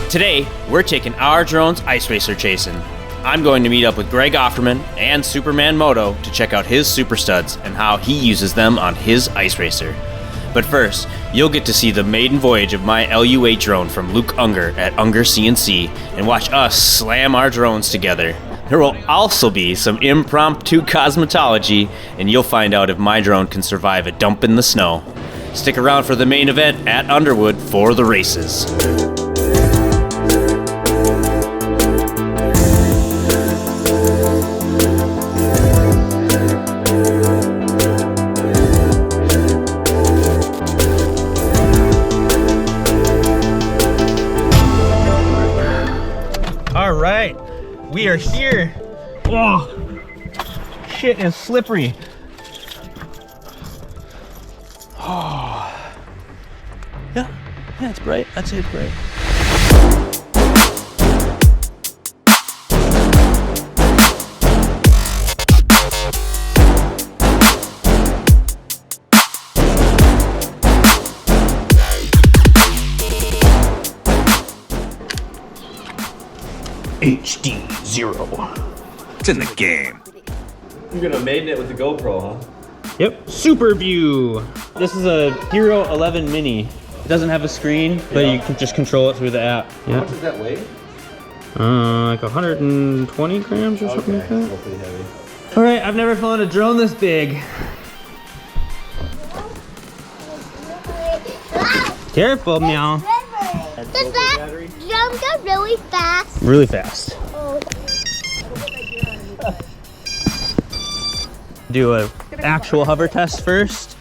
Today, we're taking our drones ice racer chasing. I'm going to meet up with Greg Offerman and Superman MOTO to check out his super studs and how he uses them on his ice racer. But first, you'll get to see the maiden voyage of my LU8 drone from Luke Unger at Unger CNC and watch us slam our drones together. There will also be some impromptu cosmetology, and you'll find out if my drone can survive a dump in the snow. Stick around for the main event at Underwood for the races. All right, we are here. Oh, shit is slippery. Oh, yeah, it's bright. I'd say it's bright. HD0. It's in the game. You're gonna maiden it with the GoPro, huh? Yep, Super View. This is a Hero 11 Mini. It doesn't have a screen, but you can just control it through the app. How much does that weigh? Like 120 grams or something like that. That's pretty heavy. All right, I've never flown a drone this big. Careful, meow. Does that jump go really fast? Really fast. Oh. Do a actual hover test first.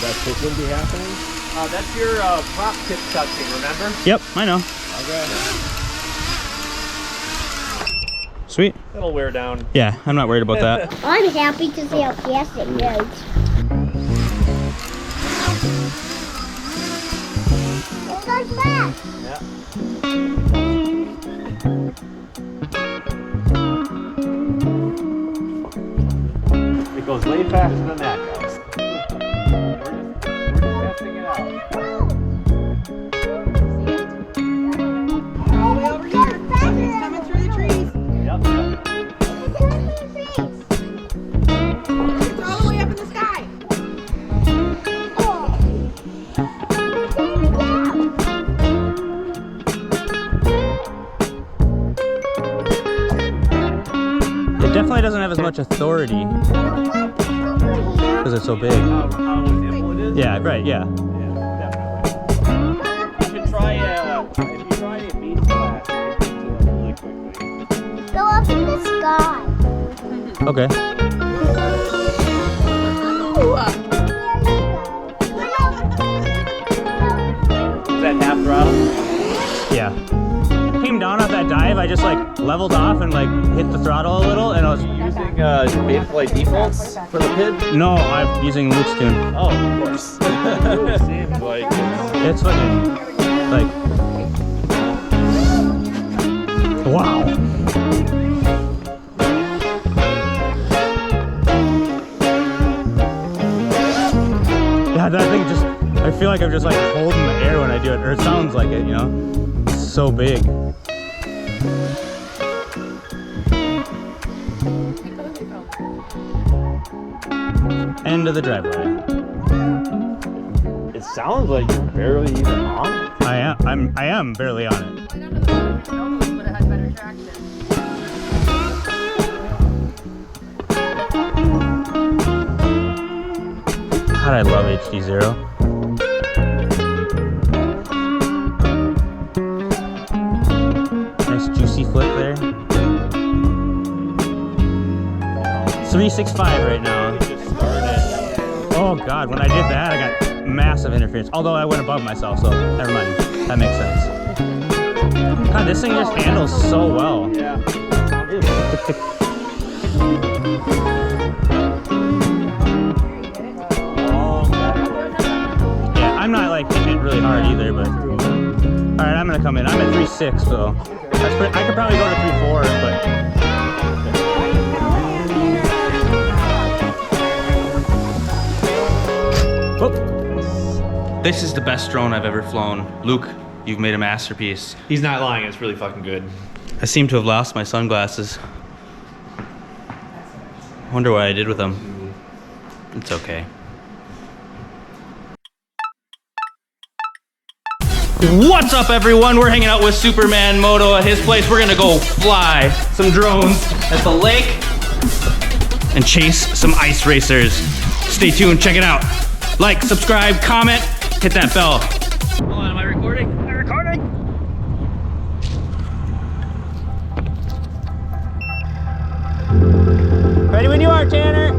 That wouldn't be happening? That's your prop tip touching, remember? Yep, I know. Okay. Sweet. It'll wear down. Yeah, I'm not worried about that. I'm happy to see how fast it goes. It goes fast. Yeah. It goes way faster than that, guys. We're just testing it out. All the way over here. It's coming through the trees. Yep. It's all the way up in the sky. It definitely doesn't have as much authority because it's so big. How nimble it is? Yeah, right, yeah. Yeah, definitely. You should try if you try a beach class, it gets really quickly. Go up in the sky. Okay. Is that half throttle? Yeah. Came down off that dive, I just like leveled off and like hit the throttle a little and I was... Using Baitflight defaults for the PID? No, I'm using Luke's tune. Oh, of course. It seems like It's fucking like... Wow. Yeah, that thing just... I feel like I'm just like holding the air when I do it, or it sounds like it, you know? It's so big. End of the driveway. it sounds like you're barely even on it. I am barely on it. But it has better traction. God, I love HD0. Nice juicy flip there. 365 right now. Oh God, when I did that, I got massive interference. Although I went above myself, so never mind. That makes sense. God, this thing just handles so well. Yeah. Yeah, I'm not like hitting it really hard either, but all right, I'm gonna come in. I'm at 3.6, so that's pretty, I could probably go to 3.4, but whoop. This is the best drone I've ever flown. Luke, you've made a masterpiece. He's not lying. It's really fucking good. I seem to have lost my sunglasses. Wonder what I did with them. It's okay. What's up, everyone? We're hanging out with Superman MOTO at his place. We're gonna go fly some drones at the lake and chase some ice racers. Stay tuned, check it out. Like, subscribe, comment, hit that bell. Hold on, am I recording? Am I recording? Ready when you are, Tanner.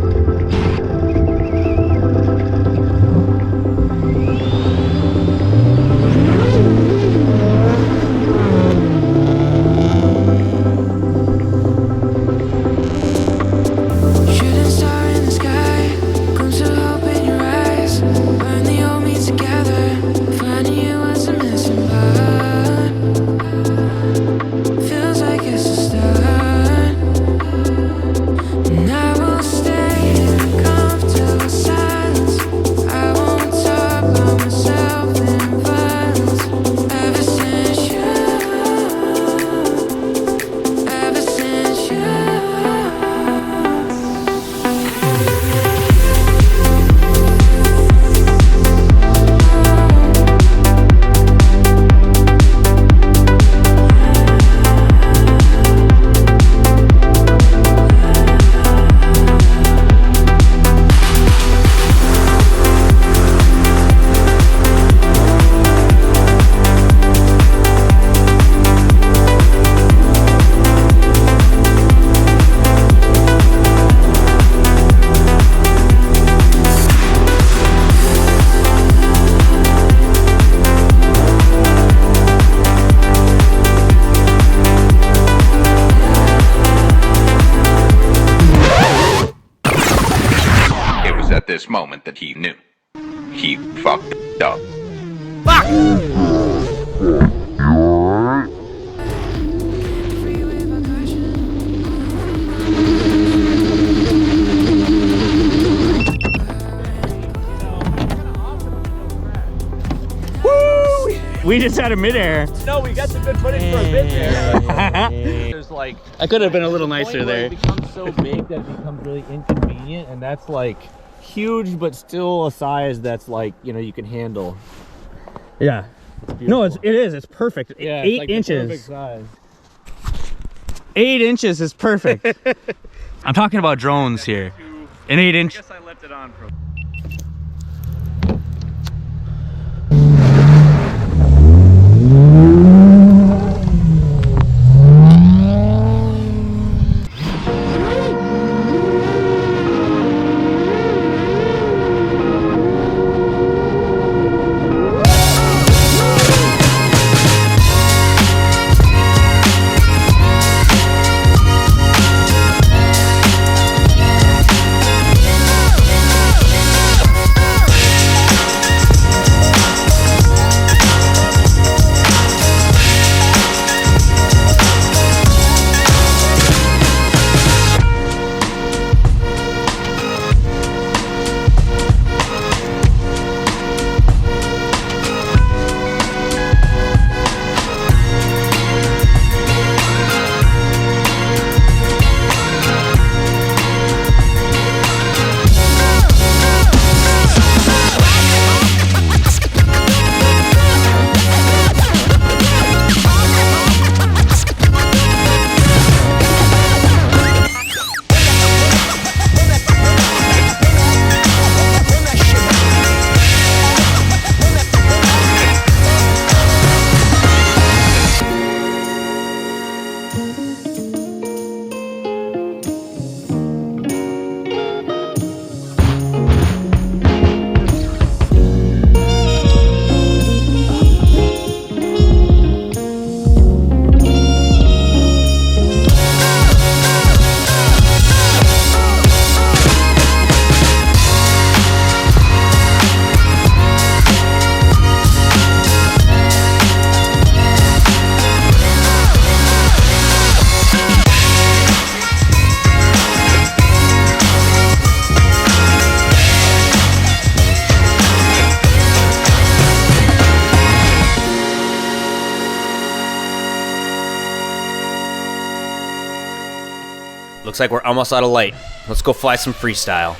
This moment that he knew he fucked up. Fuck! Woo! We just had a midair. No, we got some good footage for a bit there. There's like I could have been a little nicer there. It becomes so big that it becomes really inconvenient, and that's like huge, but still a size that's like, you know, you can handle. Yeah. No, it is. It's perfect. Yeah, 8 it's like inches. the perfect size. 8 inches is perfect. I'm talking about drones here. An 8-inch. I guess I left it on for. looks like we're almost out of light. Let's go fly some freestyle.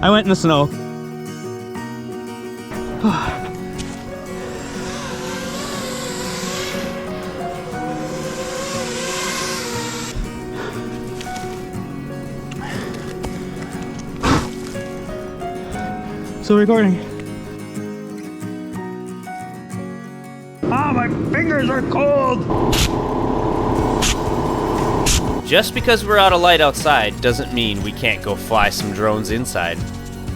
I went in the snow. Still recording. Ah, my fingers are cold. Just because we're out of light outside doesn't mean we can't go fly some drones inside.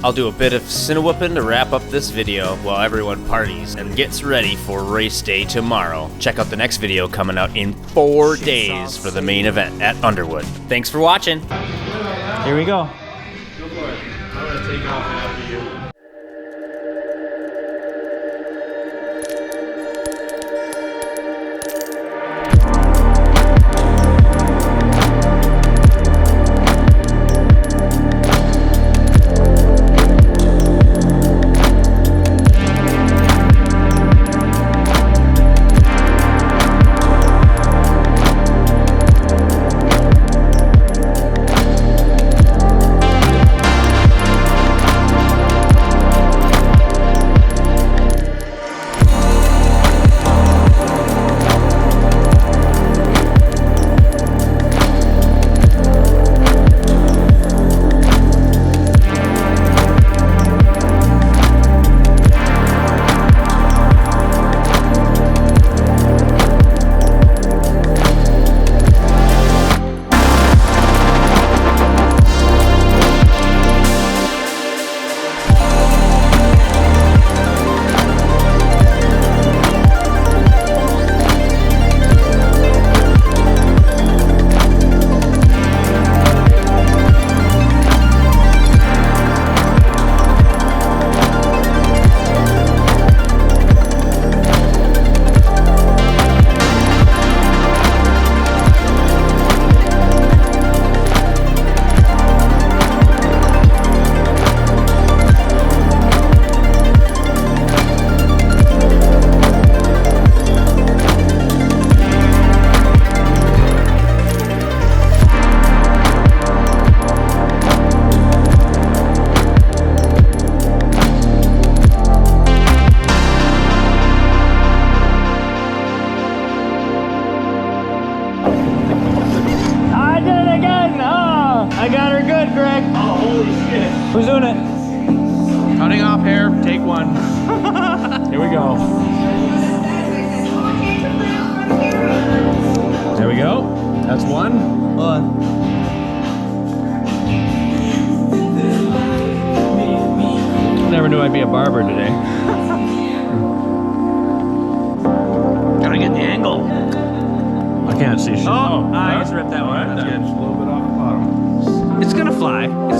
I'll do a bit of cinewhooping to wrap up this video while everyone parties and gets ready for race day tomorrow. Check out the next video coming out in 4 days for the main event at Underwood. Thanks for watching. Here we go. Go for it. I'm gonna take off after you. Who's doing it? Cutting off hair, take one. Here we go. There we go. That's one. Hold on. Never knew I'd be a barber today. Gotta get the angle. I can't see shit. Oh, I just ripped that one. That's good. Just a little bit off the bottom. It's gonna fly. It's